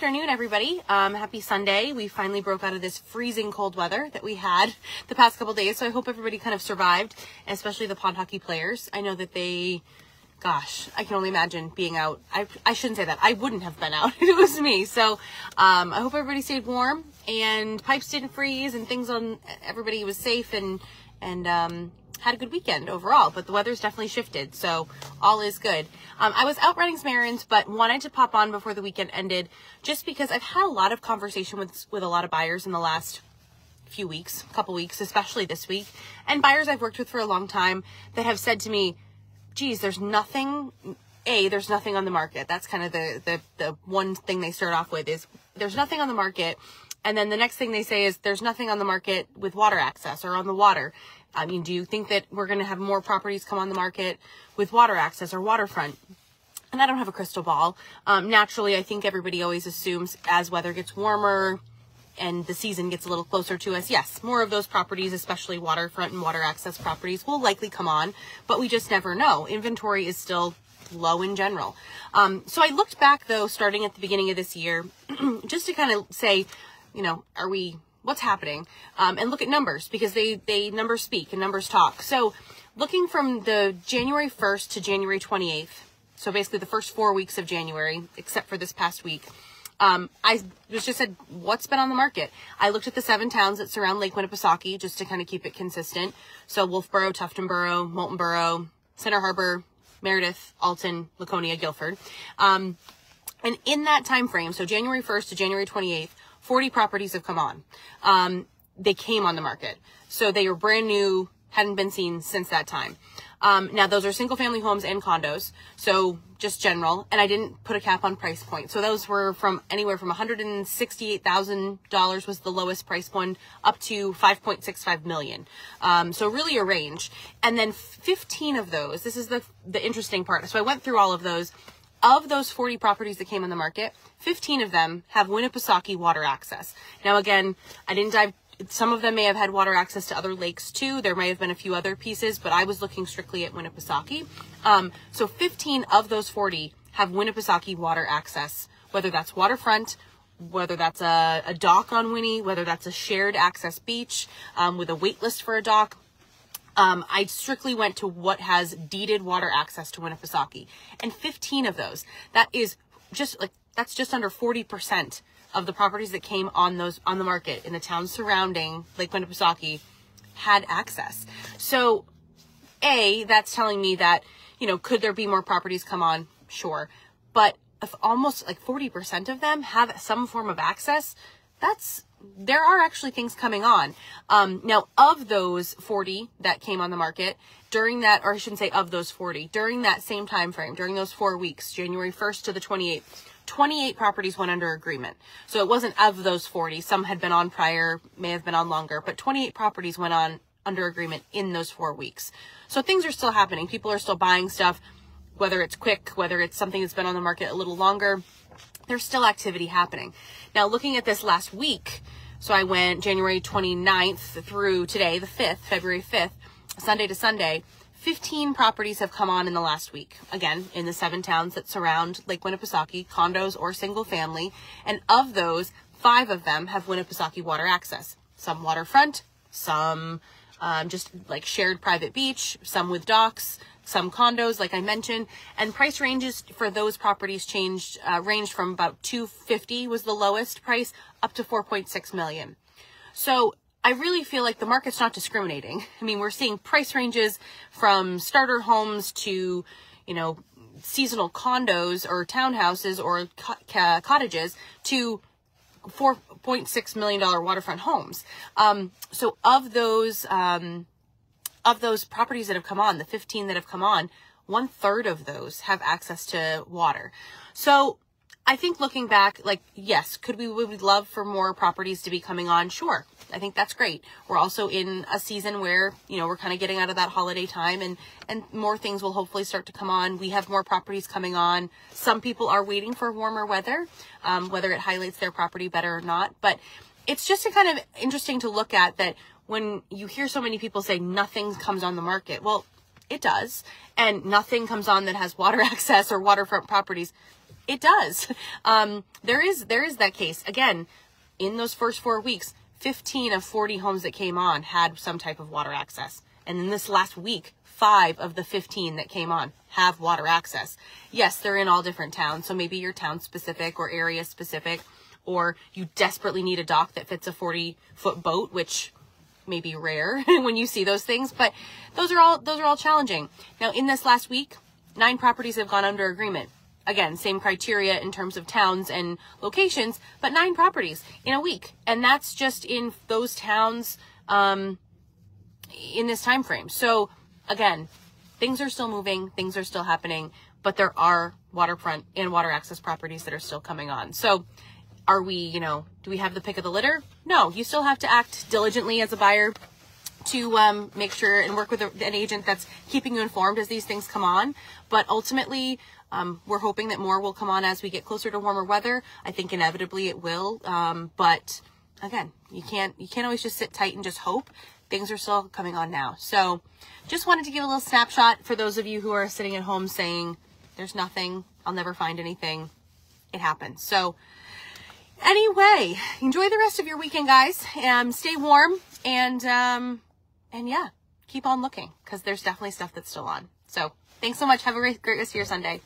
afternoon, everybody. Happy Sunday. We finally broke out of this freezing cold weather that we had the past couple days. So I hope everybody kind of survived, especially the pond hockey players. I know that gosh, I can only imagine being out. I shouldn't say that. I wouldn't have been out. It was me. So I hope everybody stayed warm and pipes didn't freeze and everybody was safe and had a good weekend overall, but the weather's definitely shifted, so all is good. I was out running some errands, but wanted to pop on before the weekend ended, just because I've had a lot of conversation with a lot of buyers in the last few weeks, couple weeks, especially this week, and buyers I've worked with for a long time that have said to me, geez, there's nothing on the market. That's kind of the one thing they start off with is there's nothing on the market. And then the next thing they say is there's nothing on the market with water access or on the water. I mean, do you think that we're going to have more properties come on the market with water access or waterfront? And I don't have a crystal ball. Naturally, I think everybody always assumes as weather gets warmer and the season gets a little closer to us, yes, more of those properties, especially waterfront and water access properties, will likely come on, but we just never know. Inventory is still low in general. So I looked back, though, starting at the beginning of this year, just to kind of say, what's happening, and look at numbers, because they numbers speak and numbers talk. So looking from the January 1st to January 28th, so basically the first 4 weeks of January, except for this past week, I just said, what's been on the market? I looked at the 7 towns that surround Lake Winnipesaukee just to kind of keep it consistent. So Wolfboro, Tuftonboro, Moultonboro, Center Harbor, Meredith, Alton, Laconia, Guilford. And in that time frame, so January 1st to January 28th, 40 properties have come on. They came on the market. So they were brand new, hadn't been seen since that time. Now those are single family homes and condos. So just general. And I didn't put a cap on price point. So those were from anywhere from $168,000 was the lowest price one up to $5.65 million. So really a range. And then 15 of those, this is the interesting part. So I went through all of those. Of those 40 properties that came on the market, 15 of them have Winnipesaukee water access. Now, again, I didn't dive. Some of them may have had water access to other lakes too. There may have been a few other pieces, but I was looking strictly at Winnipesaukee. So 15 of those 40 have Winnipesaukee water access, whether that's waterfront, whether that's a dock on Winnie, whether that's a shared access beach with a wait list for a dock. I strictly went to what has deeded water access to Winnipesaukee, and 15 of those, that's just under 40% of the properties that came on the market in the towns surrounding Lake Winnipesaukee had access. So that's telling me that, could there be more properties come on? Sure. But if almost like 40% of them have some form of access, there are actually things coming on. Now, of those 40 that came on the market during that, or I shouldn't say of those 40, during that same time frame, during those 4 weeks, January 1st to the 28th, 28 properties went under agreement. So it wasn't of those 40. Some had been on prior, may have been on longer, but 28 properties went on under agreement in those 4 weeks. So things are still happening. People are still buying stuff, whether it's quick, whether it's something that's been on the market a little longer. There's still activity happening. Now, looking at this last week, so I went January 29th through today, the 5th, February 5th, Sunday to Sunday, 15 properties have come on in the last week. Again, in the 7 towns that surround Lake Winnipesaukee, condos or single family. And of those, 5 of them have Winnipesaukee water access. Some waterfront, some just like shared private beach, some with docks, some condos, like I mentioned, and price ranges for those properties ranged from about $250 was the lowest price up to $4.6 million. So I really feel like the market's not discriminating. I mean, we're seeing price ranges from starter homes to, seasonal condos or townhouses or cottages to $4.6 million waterfront homes. So of those properties that have come on, the 15 that have come on, 1/3 of those have access to water. So I think looking back, yes, we would love for more properties to be coming on? Sure. I think that's great. We're also in a season where, we're kind of getting out of that holiday time and more things will hopefully start to come on. We have more properties coming on. Some people are waiting for warmer weather, whether it highlights their property better or not. But it's just kind of interesting to look at that when you hear so many people say nothing comes on the market. Well, it does. And nothing comes on that has water access or waterfront properties. It does. There is that case. Again, in those first 4 weeks, 15 of 40 homes that came on had some type of water access. And in this last week, 5 of the 15 that came on have water access. Yes, they're in all different towns. So maybe you're town specific or area specific, or you desperately need a dock that fits a 40-foot boat, which may be rare when you see those things, but those are all challenging. Now, in this last week, 9 properties have gone under agreement. Again, same criteria in terms of towns and locations, but 9 properties in a week. And that's just in those towns in this time frame. So again, things are still moving, things are still happening, but there are waterfront and water access properties that are still coming on. So are we, do we have the pick of the litter? No, you still have to act diligently as a buyer to make sure and work with an agent that's keeping you informed as these things come on. But ultimately, we're hoping that more will come on as we get closer to warmer weather. I think inevitably it will. But again, you can't always just sit tight and just hope. Things are still coming on now. So just wanted to give a little snapshot for those of you who are sitting at home saying, there's nothing, I'll never find anything. It happens. So anyway, enjoy the rest of your weekend, guys. Stay warm and yeah, keep on looking because there's definitely stuff that's still on. So thanks so much. Have a great rest of your Sunday.